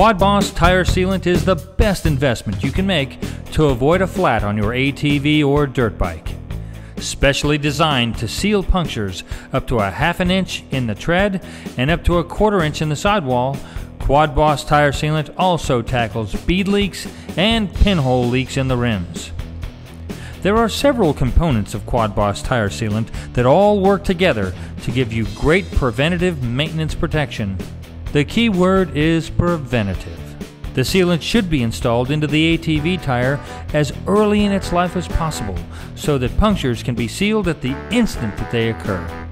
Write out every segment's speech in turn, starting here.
Quadboss tire sealant is the best investment you can make to avoid a flat on your ATV or dirt bike. Specially designed to seal punctures up to a ½ inch in the tread and up to a ¼ inch in the sidewall, Quadboss tire sealant also tackles bead leaks and pinhole leaks in the rims. There are several components of Quadboss tire sealant that all work together to give you great preventative maintenance protection. The key word is preventative. The sealant should be installed into the ATV tire as early in its life as possible so that punctures can be sealed at the instant that they occur.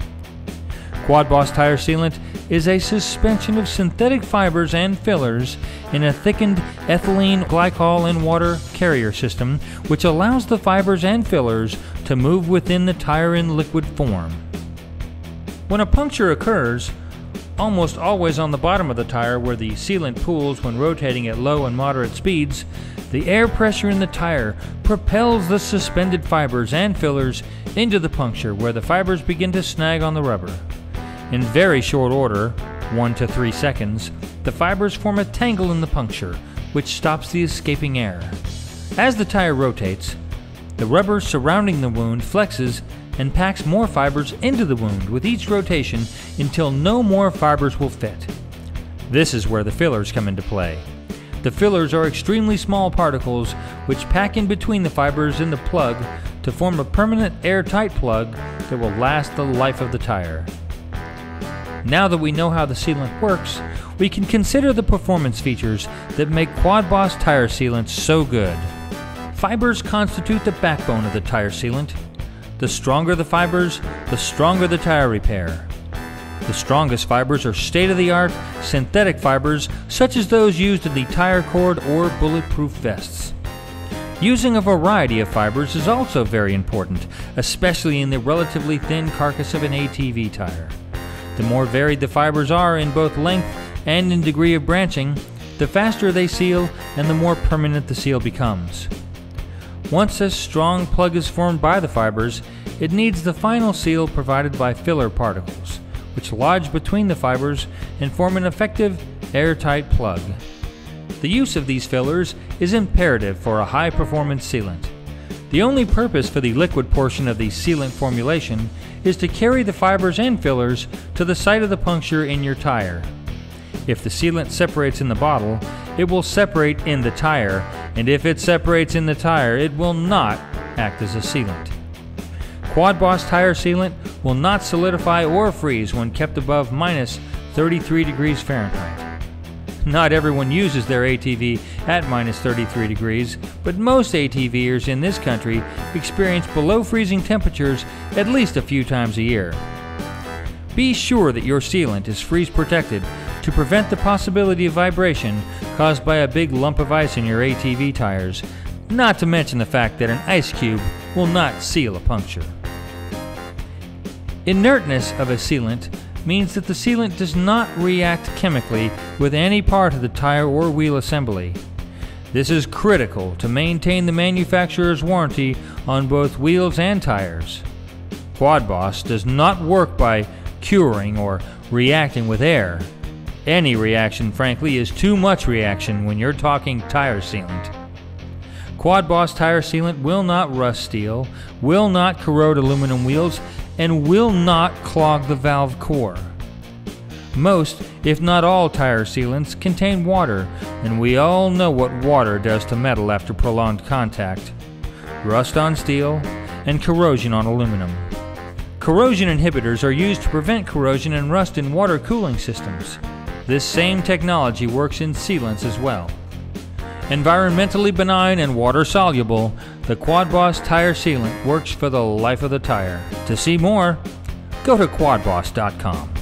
Quadboss tire sealant is a suspension of synthetic fibers and fillers in a thickened ethylene glycol and water carrier system, which allows the fibers and fillers to move within the tire in liquid form. When a puncture occurs, almost always on the bottom of the tire where the sealant pools when rotating at low and moderate speeds, the air pressure in the tire propels the suspended fibers and fillers into the puncture where the fibers begin to snag on the rubber. In very short order, 1 to 3 seconds, the fibers form a tangle in the puncture, which stops the escaping air. As the tire rotates, the rubber surrounding the wound flexes and packs more fibers into the wound with each rotation until no more fibers will fit. This is where the fillers come into play. The fillers are extremely small particles which pack in between the fibers in the plug to form a permanent airtight plug that will last the life of the tire. Now that we know how the sealant works, we can consider the performance features that make Quadboss tire sealant so good. Fibers constitute the backbone of the tire sealant. The stronger the fibers, the stronger the tire repair. The strongest fibers are state-of-the-art synthetic fibers such as those used in the tire cord or bulletproof vests. Using a variety of fibers is also very important, especially in the relatively thin carcass of an ATV tire. The more varied the fibers are in both length and in degree of branching, the faster they seal and the more permanent the seal becomes. Once a strong plug is formed by the fibers, it needs the final seal provided by filler particles, which lodge between the fibers and form an effective, airtight plug. The use of these fillers is imperative for a high-performance sealant. The only purpose for the liquid portion of the sealant formulation is to carry the fibers and fillers to the site of the puncture in your tire. If the sealant separates in the bottle, it will separate in the tire, and if it separates in the tire, it will not act as a sealant. Quadboss tire sealant will not solidify or freeze when kept above minus 33 degrees Fahrenheit. Not everyone uses their ATV at minus 33 degrees, but most ATVers in this country experience below freezing temperatures at least a few times a year. Be sure that your sealant is freeze protected to prevent the possibility of vibration caused by a big lump of ice in your ATV tires, not to mention the fact that an ice cube will not seal a puncture. Inertness of a sealant means that the sealant does not react chemically with any part of the tire or wheel assembly. This is critical to maintain the manufacturer's warranty on both wheels and tires. Quadboss does not work by curing or reacting with air. Any reaction, frankly, is too much reaction when you're talking tire sealant. Quadboss tire sealant will not rust steel, will not corrode aluminum wheels, and will not clog the valve core. Most, if not all, tire sealants contain water, and we all know what water does to metal after prolonged contact. Rust on steel and corrosion on aluminum. Corrosion inhibitors are used to prevent corrosion and rust in water cooling systems. This same technology works in sealants as well. Environmentally benign and water-soluble, the Quadboss tire sealant works for the life of the tire. To see more, go to quadboss.com.